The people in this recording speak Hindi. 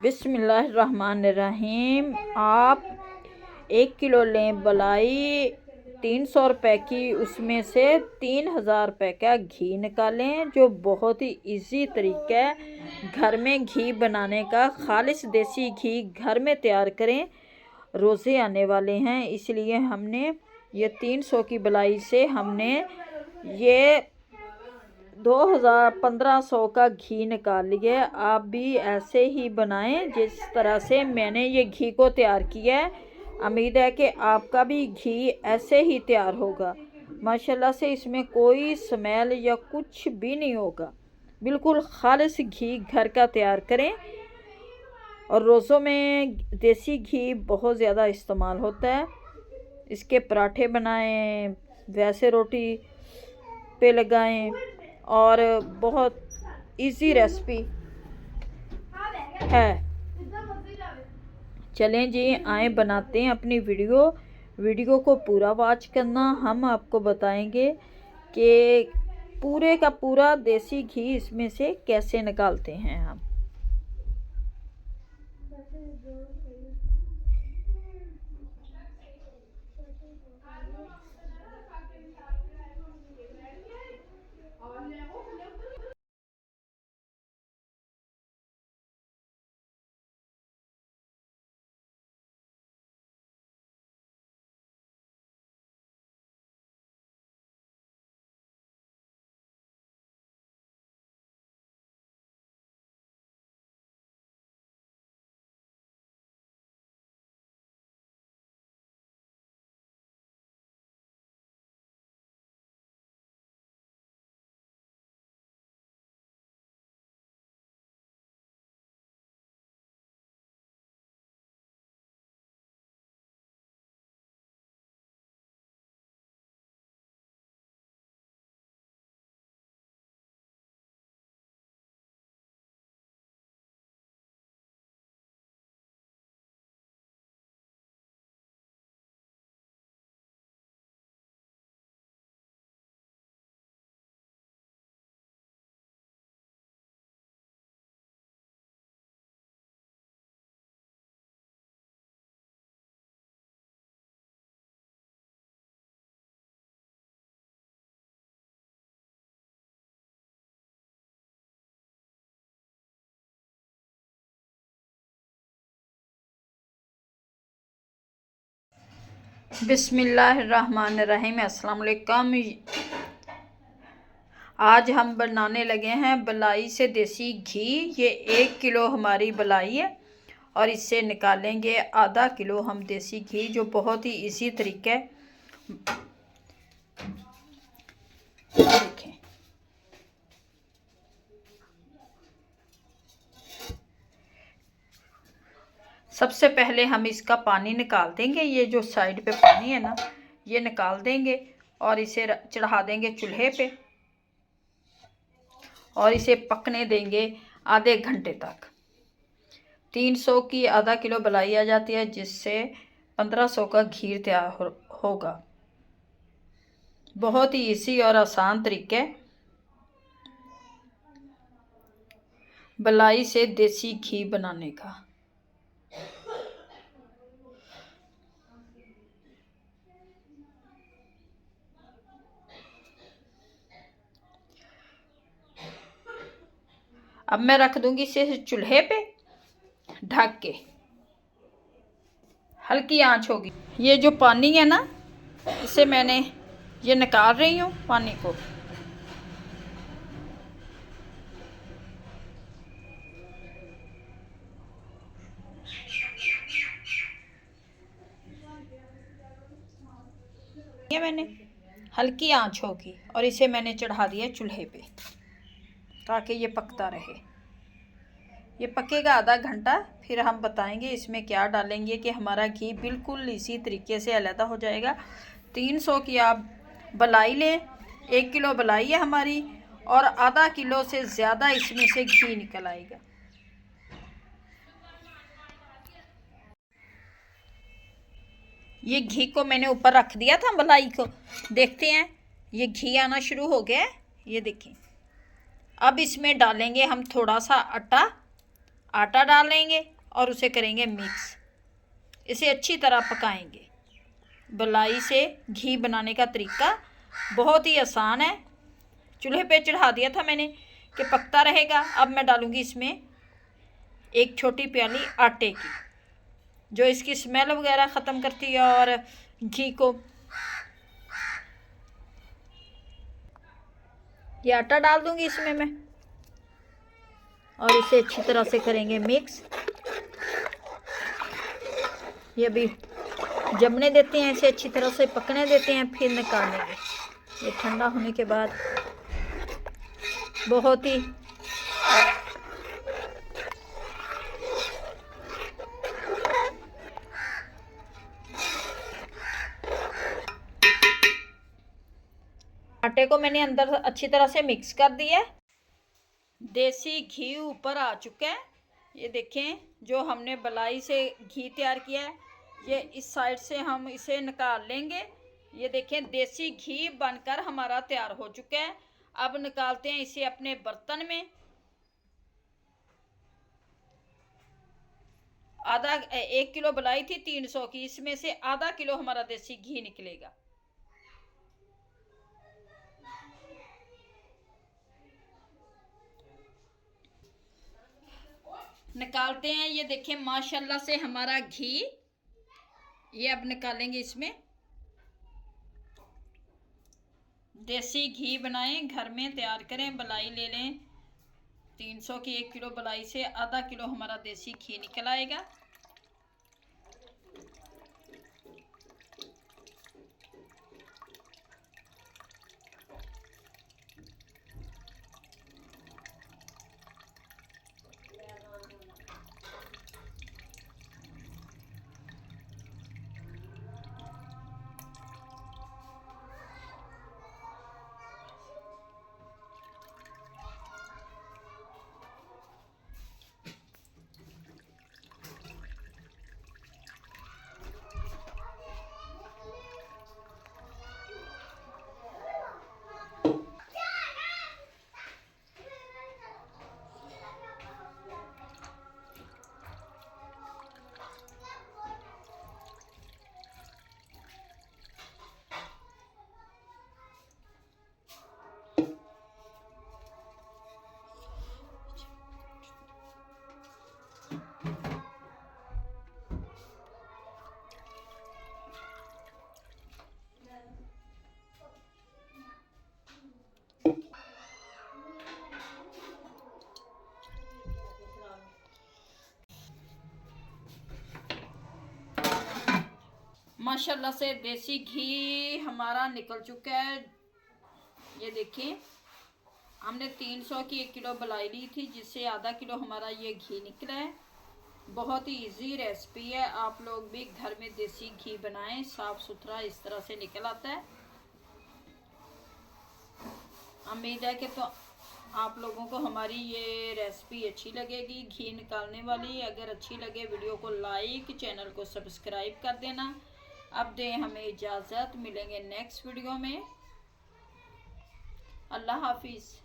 बिस्मिल्लाहिर्रहमानिर्रहीम। आप 1 किलो लें बलाई 300 रुपये की, उसमें से 3000 रुपये का घी निकालें, जो बहुत ही इजी तरीका है घर में घी बनाने का। खालिश देसी घी घर में तैयार करें। रोज़े आने वाले हैं, इसलिए हमने ये 300 की बलाई से हमने ये 1500 का घी निकाल लिए। आप भी ऐसे ही बनाएं जिस तरह से मैंने ये घी को तैयार किया है। उम्मीद है कि आपका भी घी ऐसे ही तैयार होगा। माशाल्लाह से इसमें कोई स्मेल या कुछ भी नहीं होगा। बिल्कुल खालिश घी घर का तैयार करें। और रोज़ों में देसी घी बहुत ज़्यादा इस्तेमाल होता है। इसके पराठे बनाएं, वैसे रोटी पे लगाएं, और बहुत इजी रेसिपी है। चलें जी, आए बनाते हैं अपनी वीडियो को पूरा वॉच करना। हम आपको बताएंगे कि पूरे का पूरा देसी घी इसमें से कैसे निकालते हैं हम। बिस्मिल्लाहिर्रहमानिर्रहीम। अस्सलाम वालेकुम। आज हम बनाने लगे हैं बलाई से देसी घी। ये 1 किलो हमारी बलाई है और इससे निकालेंगे आधा किलो हम देसी घी, जो बहुत ही इसी तरीके है। देखें, सबसे पहले हम इसका पानी निकाल देंगे। ये जो साइड पे पानी है ना, ये निकाल देंगे और इसे चढ़ा देंगे चूल्हे पे और इसे पकने देंगे आधे घंटे तक। 300 की आधा किलो बलाई आ जाती है, जिससे 1500 का घी तैयार होगा। बहुत ही इजी और आसान तरीके बलाई से देसी घी बनाने का। अब मैं रख दूंगी इसे चूल्हे पे ढक के, हल्की आंच होगी। ये जो पानी है ना, इसे मैंने ये निकाल रही हूँ पानी को। ये मैंने हल्की आंच होगी और इसे मैंने चढ़ा दिया चूल्हे पे ताकि ये पकता रहे। ये पकेगा आधा घंटा, फिर हम बताएंगे इसमें क्या डालेंगे कि हमारा घी बिल्कुल इसी तरीके से अलग हो जाएगा। 300 की आप बलाई लें, 1 किलो बलाई है हमारी, और आधा किलो से ज़्यादा इसमें से घी निकल आएगा। ये घी को मैंने ऊपर रख दिया था बलाई को, देखते हैं ये घी आना शुरू हो गया है। ये देखें। अब इसमें डालेंगे हम थोड़ा सा आटा। आटा डालेंगे और उसे करेंगे मिक्स। इसे अच्छी तरह पकाएंगे। बलाई से घी बनाने का तरीका बहुत ही आसान है। चूल्हे पे चढ़ा दिया था मैंने कि पकता रहेगा। अब मैं डालूँगी इसमें एक छोटी प्याली आटे की, जो इसकी स्मेल वगैरह ख़त्म करती है और घी को। ये आटा डाल दूँगी इसमें मैं और इसे अच्छी तरह से करेंगे मिक्स। ये अभी जमने देते हैं, इसे अच्छी तरह से पकने देते हैं, फिर निकाल लेंगे। ये ठंडा होने के बाद बहुत ही आटे को मैंने अंदर अच्छी तरह से मिक्स कर दिया है। देसी घी ऊपर आ चुका है। ये देखें, जो हमने बलाई से घी तैयार किया है, ये इस साइड से हम इसे निकाल लेंगे। ये देखें, देसी घी बनकर हमारा तैयार हो चुका है। अब निकालते हैं इसे अपने बर्तन में। आधा 1 किलो बलाई थी 300 की, इसमें से आधा किलो हमारा देसी घी निकलेगा। निकालते हैं। ये देखें, माशाल्लाह से हमारा घी, ये अब निकालेंगे इसमें। देसी घी बनाएं, घर में तैयार करें। बलाई ले लें 300 की। 1 किलो बलाई से आधा किलो हमारा देसी घी निकल आएगा। माशाल्लाह से देसी घी हमारा निकल चुका है। ये देखिए, हमने 300 की 1 किलो बलाई ली थी, जिससे आधा किलो हमारा ये घी निकला है। बहुत ही इजी रेसिपी है। आप लोग भी घर में देसी घी बनाएं, साफ सुथरा इस तरह से निकल आता है। उम्मीद है कि तो आप लोगों को हमारी ये रेसिपी अच्छी लगेगी, घी निकालने वाली। अगर अच्छी लगे वीडियो को लाइक, चैनल को सब्सक्राइब कर देना। अब दें हमें इजाज़त, मिलेंगे नेक्स्ट वीडियो में। अल्लाह हाफिज़।